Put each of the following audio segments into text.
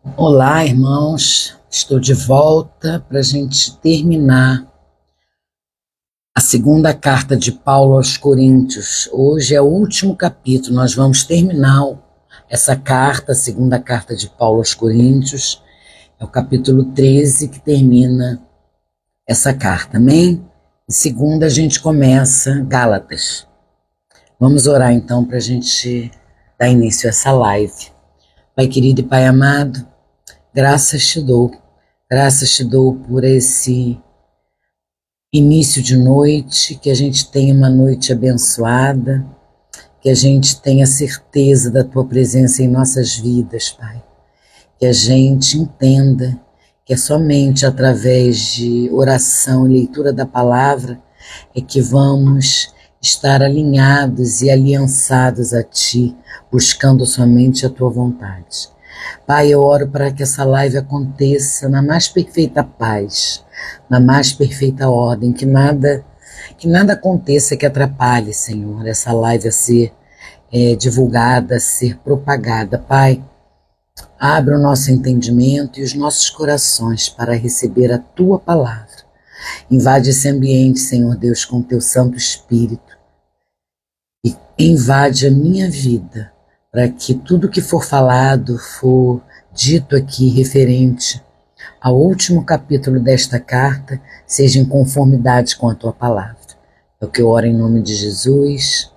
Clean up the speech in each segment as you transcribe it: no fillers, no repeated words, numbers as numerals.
Olá, irmãos. Estou de volta para a gente terminar a segunda carta de Paulo aos Coríntios. Hoje é o último capítulo. Nós vamos terminar essa carta, a segunda carta de Paulo aos Coríntios. É o capítulo 13 que termina essa carta, amém? Em segunda a gente começa Gálatas. Vamos orar então para a gente dar início a essa live. Pai querido e Pai amado, graças te dou por esse início de noite, que a gente tenha uma noite abençoada, que a gente tenha certeza da Tua presença em nossas vidas, Pai. Que a gente entenda que é somente através de oração e leitura da palavra é que vamos estar alinhados e aliançados a Ti, buscando somente a Tua vontade. Pai, eu oro para que essa live aconteça na mais perfeita paz, na mais perfeita ordem, que nada aconteça que atrapalhe, Senhor, essa live a ser divulgada, a ser propagada. Pai, abre o nosso entendimento e os nossos corações para receber a Tua palavra. Invade esse ambiente, Senhor Deus, com Teu Santo Espírito e invade a minha vida, para que tudo que for falado, for dito aqui referente ao último capítulo desta carta, seja em conformidade com a Tua palavra. É o que eu oro em nome de Jesus.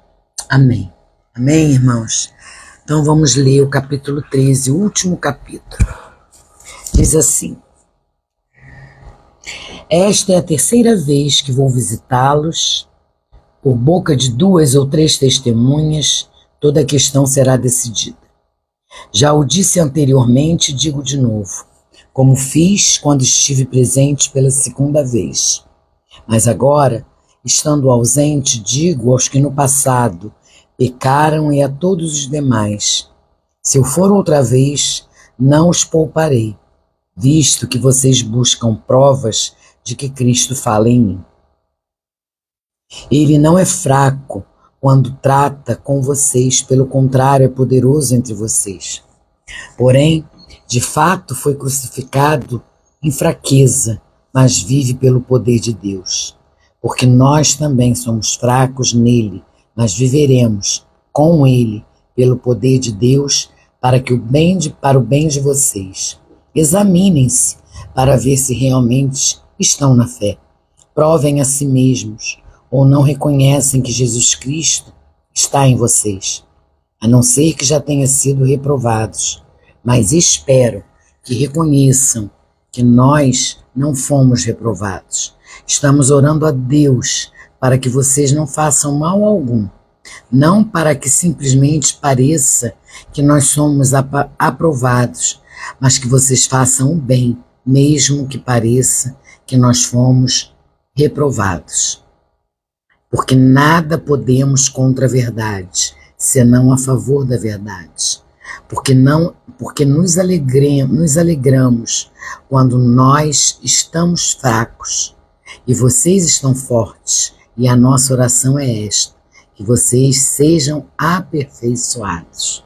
Amém. Amém, irmãos? Então vamos ler o capítulo 13, o último capítulo. Diz assim: Esta é a terceira vez que vou visitá-los. Por boca de 2 ou 3 testemunhas, toda a questão será decidida. Já o disse anteriormente e digo de novo, como fiz quando estive presente pela segunda vez. Mas agora, estando ausente, digo aos que no passado pecaram e a todos os demais: se eu for outra vez, não os pouparei, visto que vocês buscam provas de que Cristo fala em mim. Ele não é fraco quando trata com vocês, pelo contrário, é poderoso entre vocês. Porém, de fato foi crucificado em fraqueza, mas vive pelo poder de Deus. Porque nós também somos fracos nele, mas viveremos com ele pelo poder de Deus para o bem de vocês. Examinem-se para ver se realmente estão na fé. Provem a si mesmos, ou não reconhecem que Jesus Cristo está em vocês, a não ser que já tenha sido reprovados. Mas espero que reconheçam que nós não fomos reprovados. Estamos orando a Deus para que vocês não façam mal algum, não para que simplesmente pareça que nós somos aprovados, mas que vocês façam o bem, mesmo que pareça que nós fomos reprovados. Porque nada podemos contra a verdade, senão a favor da verdade. Porque nos alegramos quando nós estamos fracos e vocês estão fortes. E a nossa oração é esta: que vocês sejam aperfeiçoados.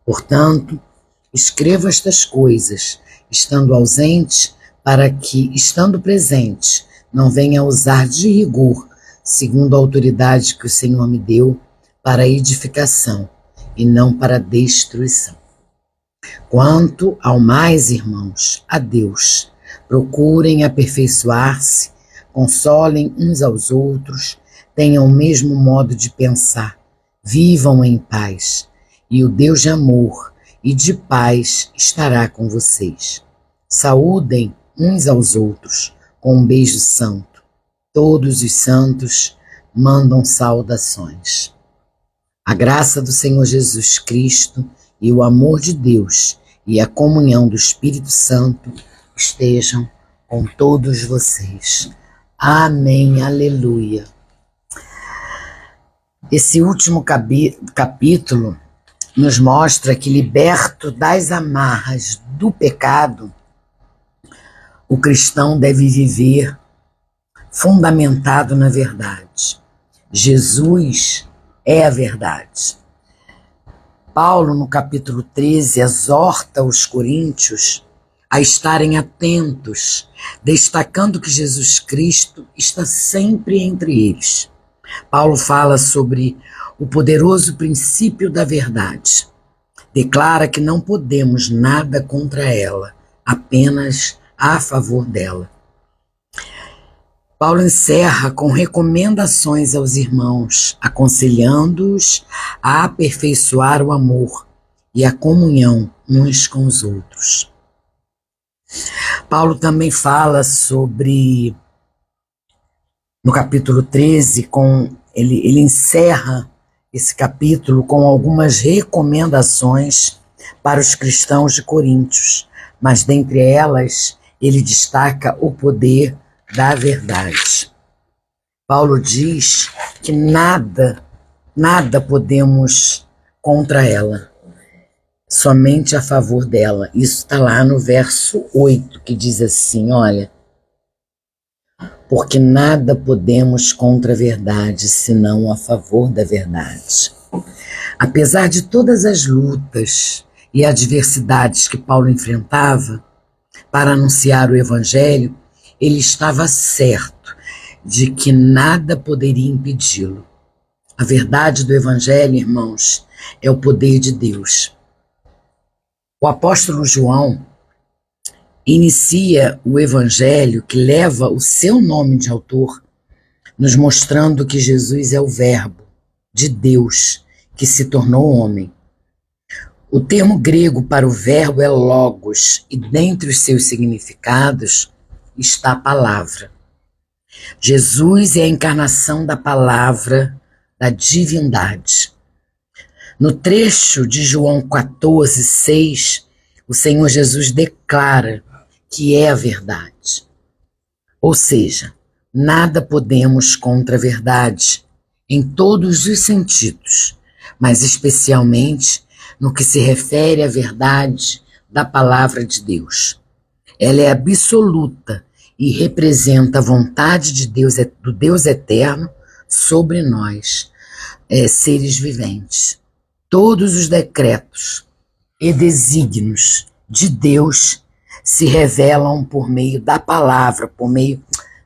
Portanto, escrevo estas coisas, estando ausente, para que, estando presente, não venha a usar de rigor, segundo a autoridade que o Senhor me deu, para edificação e não para destruição. Quanto ao mais, irmãos, a Deus, procurem aperfeiçoar-se, consolem uns aos outros, tenham o mesmo modo de pensar, vivam em paz, e o Deus de amor e de paz estará com vocês. Saúdem uns aos outros com um beijo santo. Todos os santos mandam saudações. A graça do Senhor Jesus Cristo e o amor de Deus e a comunhão do Espírito Santo estejam com todos vocês. Amém, aleluia. Esse último capítulo nos mostra que, liberto das amarras do pecado, o cristão deve viver fundamentado na verdade. Jesus é a verdade. Paulo, no capítulo 13, exorta os coríntios a estarem atentos, destacando que Jesus Cristo está sempre entre eles. Paulo fala sobre o poderoso princípio da verdade. Declara que não podemos nada contra ela, apenas a favor dela. Paulo encerra com recomendações aos irmãos, aconselhando-os a aperfeiçoar o amor e a comunhão uns com os outros. Paulo também fala sobre, no capítulo 13, ele encerra esse capítulo com algumas recomendações para os cristãos de Coríntios, mas dentre elas ele destaca o poder da verdade. Paulo diz que nada podemos contra ela, somente a favor dela. Isso está lá no verso 8, que diz assim, olha, porque nada podemos contra a verdade, senão a favor da verdade. Apesar de todas as lutas e adversidades que Paulo enfrentava para anunciar o evangelho, ele estava certo de que nada poderia impedi-lo. A verdade do evangelho, irmãos, é o poder de Deus. O apóstolo João inicia o evangelho que leva o seu nome de autor, nos mostrando que Jesus é o Verbo de Deus que se tornou homem. O termo grego para o verbo é logos, e dentre os seus significados está a palavra. Jesus é a encarnação da palavra, da divindade. No trecho de João 14, 6, o Senhor Jesus declara que é a verdade. Ou seja, nada podemos contra a verdade, em todos os sentidos, mas especialmente no que se refere à verdade da palavra de Deus. Ela é absoluta e representa a vontade de Deus, do Deus eterno sobre nós, seres viventes. Todos os decretos e desígnios de Deus se revelam por meio da palavra,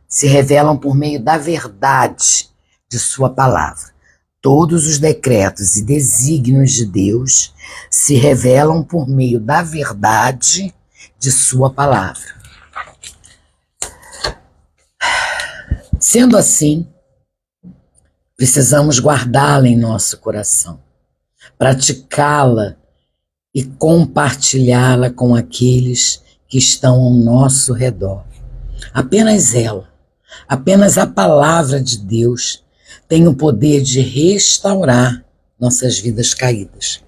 se revelam por meio da verdade de sua palavra. Todos os decretos e desígnios de Deus se revelam por meio da verdade de sua palavra. Sendo assim, precisamos guardá-la em nosso coração, praticá-la e compartilhá-la com aqueles que estão ao nosso redor. Apenas ela, apenas a palavra de Deus tem o poder de restaurar nossas vidas caídas.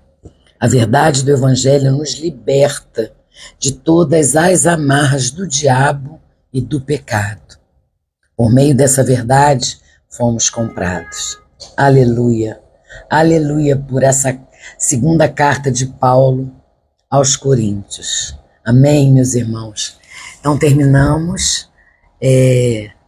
A verdade do Evangelho nos liberta de todas as amarras do diabo e do pecado. Por meio dessa verdade, fomos comprados. Aleluia! Aleluia por essa segunda carta de Paulo aos Coríntios. Amém, meus irmãos? Então terminamos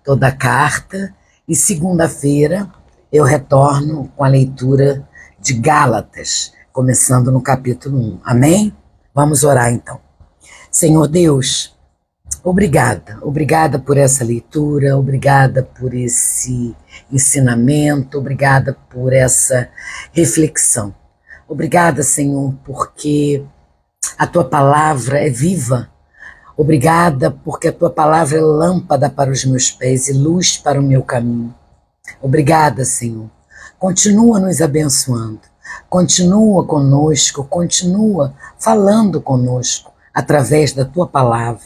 toda a carta e segunda-feira eu retorno com a leitura de Gálatas, começando no capítulo 1. Amém? Vamos orar então. Senhor Deus, obrigada por essa leitura, obrigada por esse ensinamento, obrigada por essa reflexão. Obrigada, Senhor, porque a Tua palavra é viva. Obrigada porque a Tua palavra é lâmpada para os meus pés e luz para o meu caminho. Obrigada, Senhor. Continua nos abençoando, continua conosco, continua falando conosco através da Tua palavra.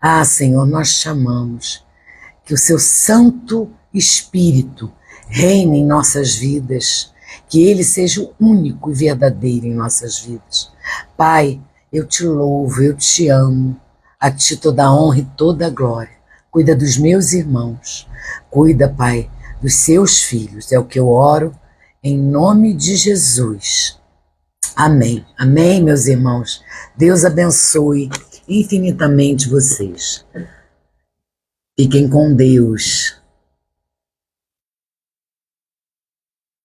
Ah, Senhor, nós chamamos que o Seu Santo Espírito reine em nossas vidas, que Ele seja o único e verdadeiro em nossas vidas. Pai, eu Te louvo, eu Te amo, a Ti toda a honra e toda a glória. Cuida dos meus irmãos, cuida, Pai, dos Seus filhos, é o que eu oro em nome de Jesus. Amém. Amém, meus irmãos. Deus abençoe infinitamente vocês. Fiquem com Deus.